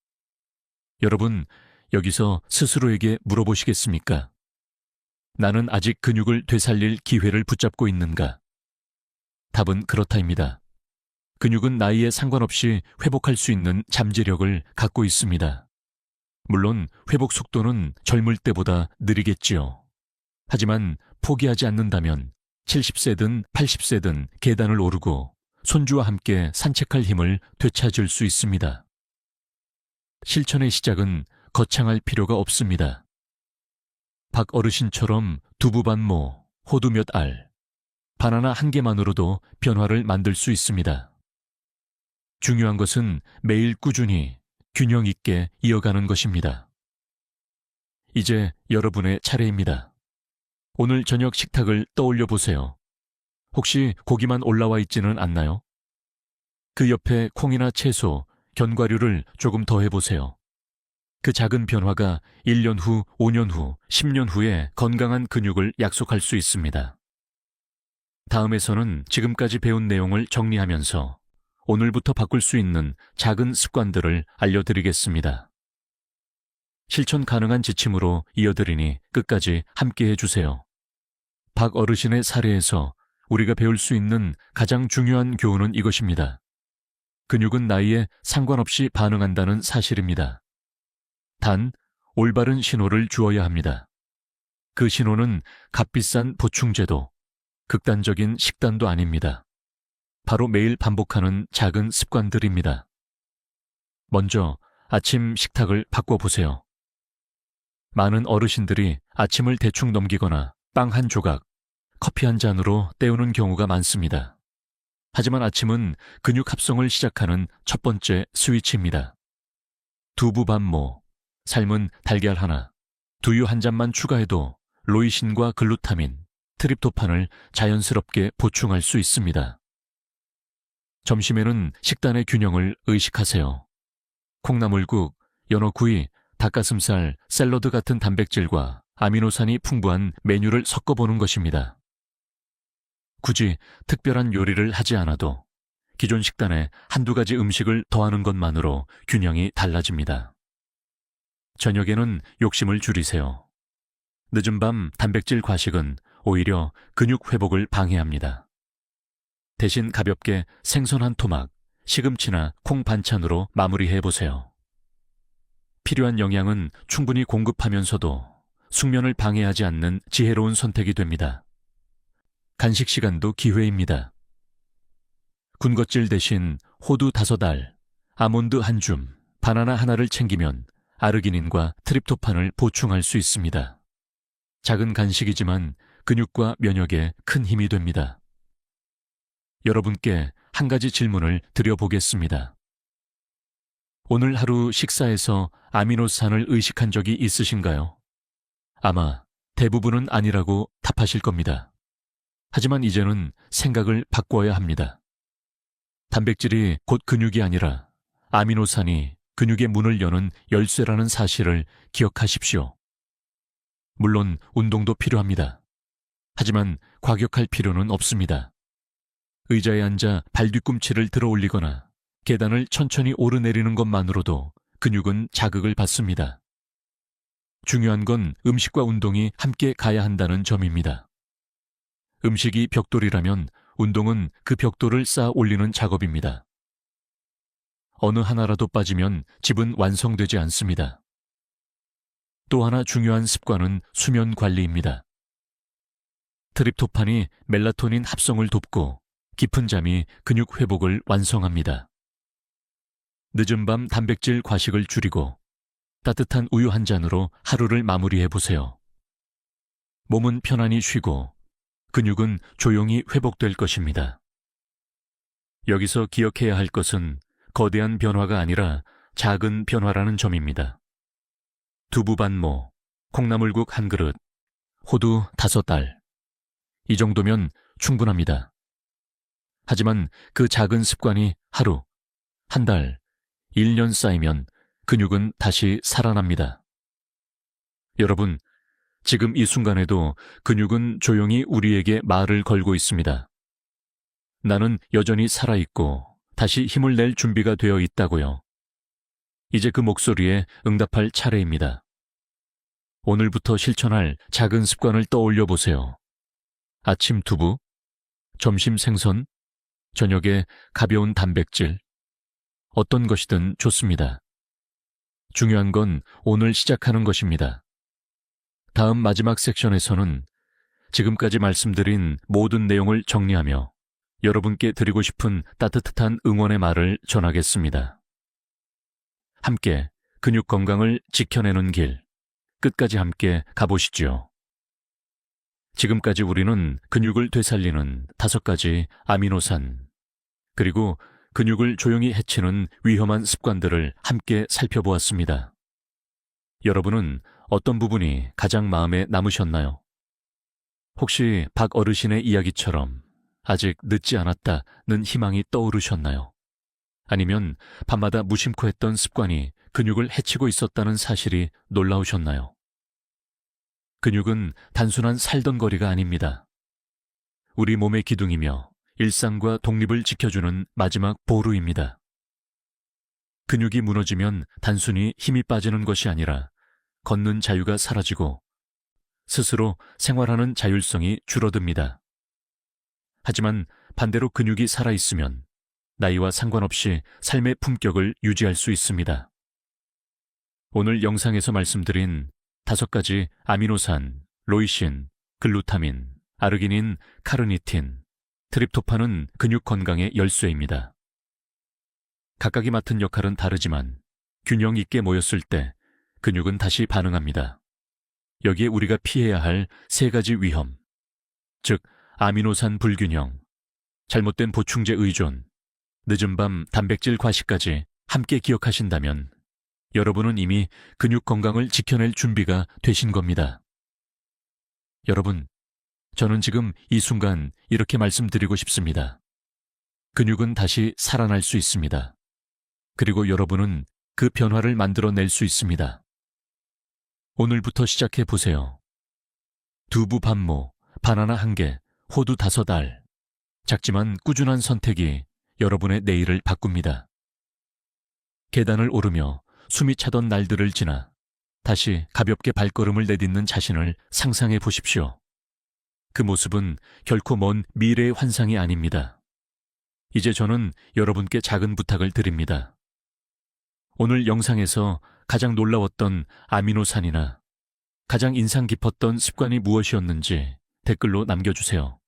여러분, 여기서 스스로에게 물어보시겠습니까? 나는 아직 근육을 되살릴 기회를 붙잡고 있는가? 답은 그렇다입니다. 근육은 나이에 상관없이 회복할 수 있는 잠재력을 갖고 있습니다. 물론 회복 속도는 젊을 때보다 느리겠지요. 하지만 포기하지 않는다면 70세든 80세든 계단을 오르고 손주와 함께 산책할 힘을 되찾을 수 있습니다. 실천의 시작은 거창할 필요가 없습니다. 박 어르신처럼 두부 반모, 호두 몇 알, 바나나 한 개만으로도 변화를 만들 수 있습니다. 중요한 것은 매일 꾸준히 균형 있게 이어가는 것입니다. 이제 여러분의 차례입니다. 오늘 저녁 식탁을 떠올려 보세요. 혹시 고기만 올라와 있지는 않나요? 그 옆에 콩이나 채소, 견과류를 조금 더 해보세요. 그 작은 변화가 1년 후, 5년 후, 10년 후에 건강한 근육을 약속할 수 있습니다. 다음에서는 지금까지 배운 내용을 정리하면서 오늘부터 바꿀 수 있는 작은 습관들을 알려드리겠습니다. 실천 가능한 지침으로 이어드리니 끝까지 함께 해주세요. 박 어르신의 사례에서 우리가 배울 수 있는 가장 중요한 교훈은 이것입니다. 근육은 나이에 상관없이 반응한다는 사실입니다. 단, 올바른 신호를 주어야 합니다. 그 신호는 값비싼 보충제도, 극단적인 식단도 아닙니다. 바로 매일 반복하는 작은 습관들입니다. 먼저 아침 식탁을 바꿔보세요. 많은 어르신들이 아침을 대충 넘기거나 빵 한 조각, 커피 한 잔으로 때우는 경우가 많습니다. 하지만 아침은 근육 합성을 시작하는 첫 번째 스위치입니다. 두부 반모, 삶은 달걀 하나, 두유 한 잔만 추가해도 로이신과 글루타민, 트립토판을 자연스럽게 보충할 수 있습니다. 점심에는 식단의 균형을 의식하세요. 콩나물국, 연어구이, 닭가슴살, 샐러드 같은 단백질과 아미노산이 풍부한 메뉴를 섞어보는 것입니다. 굳이 특별한 요리를 하지 않아도 기존 식단에 한두 가지 음식을 더하는 것만으로 균형이 달라집니다. 저녁에는 욕심을 줄이세요. 늦은 밤 단백질 과식은 오히려 근육 회복을 방해합니다. 대신 가볍게 생선 한 토막, 시금치나 콩 반찬으로 마무리해보세요. 필요한 영양은 충분히 공급하면서도 숙면을 방해하지 않는 지혜로운 선택이 됩니다. 간식 시간도 기회입니다. 군것질 대신 호두 5알, 아몬드 1줌, 바나나 하나를 챙기면 아르기닌과 트립토판을 보충할 수 있습니다. 작은 간식이지만 근육과 면역에 큰 힘이 됩니다. 여러분께 한 가지 질문을 드려보겠습니다. 오늘 하루 식사에서 아미노산을 의식한 적이 있으신가요? 아마 대부분은 아니라고 답하실 겁니다. 하지만 이제는 생각을 바꿔야 합니다. 단백질이 곧 근육이 아니라 아미노산이 근육의 문을 여는 열쇠라는 사실을 기억하십시오. 물론 운동도 필요합니다. 하지만 과격할 필요는 없습니다. 의자에 앉아 발 뒤꿈치를 들어 올리거나 계단을 천천히 오르내리는 것만으로도 근육은 자극을 받습니다. 중요한 건 음식과 운동이 함께 가야 한다는 점입니다. 음식이 벽돌이라면 운동은 그 벽돌을 쌓아 올리는 작업입니다. 어느 하나라도 빠지면 집은 완성되지 않습니다. 또 하나 중요한 습관은 수면 관리입니다. 트립토판이 멜라토닌 합성을 돕고 깊은 잠이 근육 회복을 완성합니다. 늦은 밤 단백질 과식을 줄이고 따뜻한 우유 한 잔으로 하루를 마무리해보세요. 몸은 편안히 쉬고 근육은 조용히 회복될 것입니다. 여기서 기억해야 할 것은 거대한 변화가 아니라 작은 변화라는 점입니다. 두부 반모, 콩나물국 한 그릇, 호두 5알. 이 정도면 충분합니다. 하지만 그 작은 습관이 하루, 한 달, 1년 쌓이면 근육은 다시 살아납니다. 여러분, 지금 이 순간에도 근육은 조용히 우리에게 말을 걸고 있습니다. 나는 여전히 살아있고 다시 힘을 낼 준비가 되어 있다고요. 이제 그 목소리에 응답할 차례입니다. 오늘부터 실천할 작은 습관을 떠올려 보세요. 아침 두부, 점심 생선, 저녁에 가벼운 단백질. 어떤 것이든 좋습니다. 중요한 건 오늘 시작하는 것입니다. 다음 마지막 섹션에서는 지금까지 말씀드린 모든 내용을 정리하며 여러분께 드리고 싶은 따뜻한 응원의 말을 전하겠습니다. 함께 근육 건강을 지켜내는 길, 끝까지 함께 가보시죠. 지금까지 우리는 근육을 되살리는 5가지 아미노산, 그리고 근육을 조용히 해치는 위험한 습관들을 함께 살펴보았습니다. 여러분은 어떤 부분이 가장 마음에 남으셨나요? 혹시 박 어르신의 이야기처럼 아직 늦지 않았다는 희망이 떠오르셨나요? 아니면 밤마다 무심코 했던 습관이 근육을 해치고 있었다는 사실이 놀라우셨나요? 근육은 단순한 살던거리가 아닙니다. 우리 몸의 기둥이며 일상과 독립을 지켜주는 마지막 보루입니다. 근육이 무너지면 단순히 힘이 빠지는 것이 아니라 걷는 자유가 사라지고 스스로 생활하는 자율성이 줄어듭니다. 하지만 반대로 근육이 살아있으면 나이와 상관없이 삶의 품격을 유지할 수 있습니다. 오늘 영상에서 말씀드린 5가지 아미노산, 로이신, 글루타민, 아르기닌, 카르니틴, 트립토판은 근육 건강의 열쇠입니다. 각각이 맡은 역할은 다르지만 균형 있게 모였을 때 근육은 다시 반응합니다. 여기에 우리가 피해야 할 3가지 위험, 즉 아미노산 불균형, 잘못된 보충제 의존, 늦은 밤 단백질 과식까지 함께 기억하신다면 여러분은 이미 근육 건강을 지켜낼 준비가 되신 겁니다. 여러분, 저는 지금 이 순간 이렇게 말씀드리고 싶습니다. 근육은 다시 살아날 수 있습니다. 그리고 여러분은 그 변화를 만들어낼 수 있습니다. 오늘부터 시작해 보세요. 두부 반모, 바나나 1개, 호두 5알. 작지만 꾸준한 선택이 여러분의 내일을 바꿉니다. 계단을 오르며 숨이 차던 날들을 지나 다시 가볍게 발걸음을 내딛는 자신을 상상해 보십시오. 그 모습은 결코 먼 미래의 환상이 아닙니다. 이제 저는 여러분께 작은 부탁을 드립니다. 오늘 영상에서 가장 놀라웠던 아미노산이나 가장 인상 깊었던 습관이 무엇이었는지 댓글로 남겨주세요.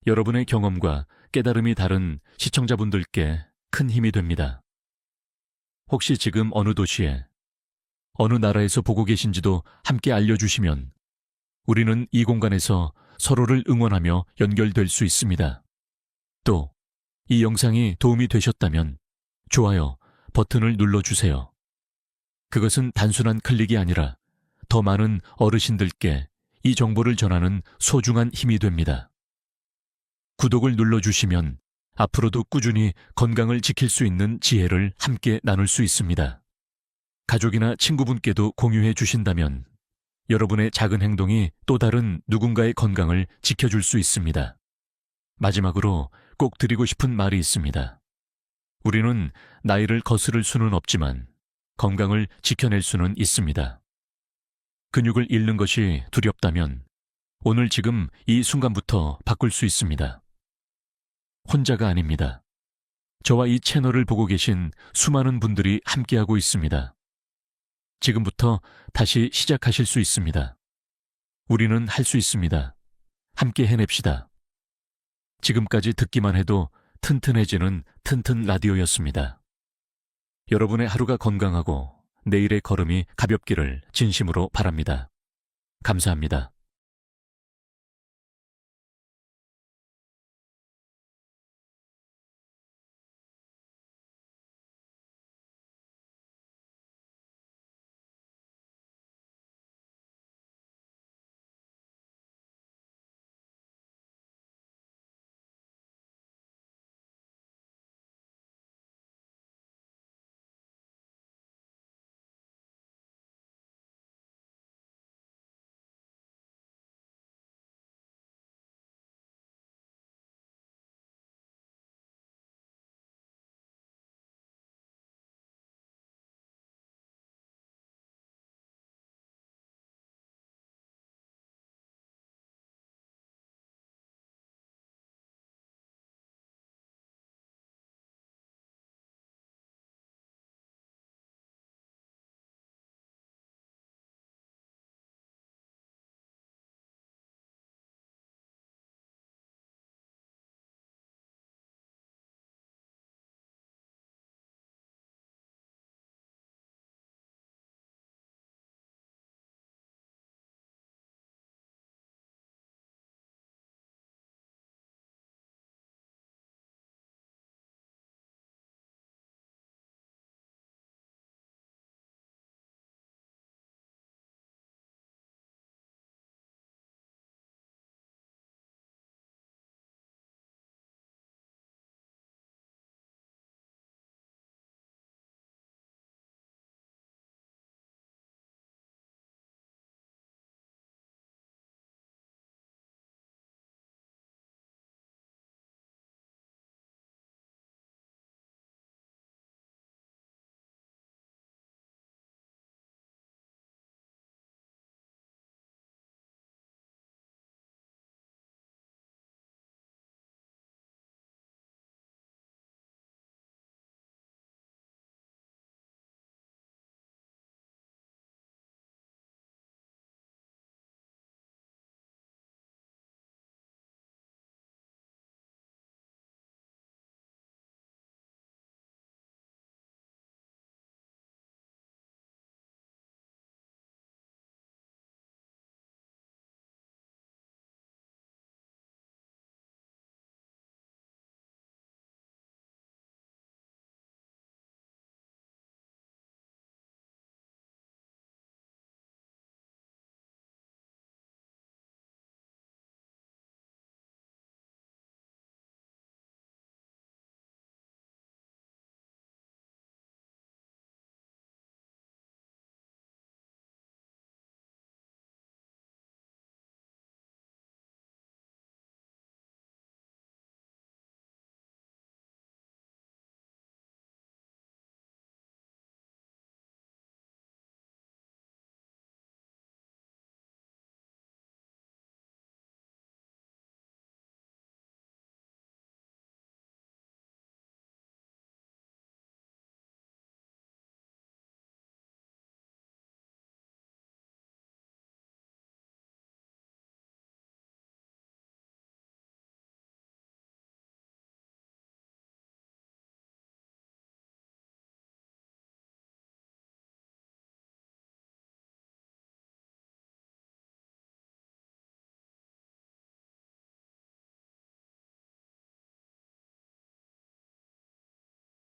여러분의 경험과 깨달음이 다른 시청자분들께 큰 힘이 됩니다. 혹시 지금 어느 도시에, 어느 나라에서 보고 계신지도 함께 알려주시면 우리는 이 공간에서 서로를 응원하며 연결될 수 있습니다. 또, 이 영상이 도움이 되셨다면 좋아요 버튼을 눌러주세요. 그것은 단순한 클릭이 아니라 더 많은 어르신들께 이 정보를 전하는 소중한 힘이 됩니다. 구독을 눌러주시면 앞으로도 꾸준히 건강을 지킬 수 있는 지혜를 함께 나눌 수 있습니다. 가족이나 친구분께도 공유해 주신다면 여러분의 작은 행동이 또 다른 누군가의 건강을 지켜줄 수 있습니다. 마지막으로 꼭 드리고 싶은 말이 있습니다. 우리는 나이를 거스를 수는 없지만 건강을 지켜낼 수는 있습니다. 근육을 잃는 것이 두렵다면 오늘 지금 이 순간부터 바꿀 수 있습니다. 혼자가 아닙니다. 저와 이 채널을 보고 계신 수많은 분들이 함께하고 있습니다. 지금부터 다시 시작하실 수 있습니다. 우리는 할 수 있습니다. 함께 해냅시다. 지금까지 듣기만 해도 튼튼해지는 튼튼 라디오였습니다. 여러분의 하루가 건강하고 내일의 걸음이 가볍기를 진심으로 바랍니다. 감사합니다.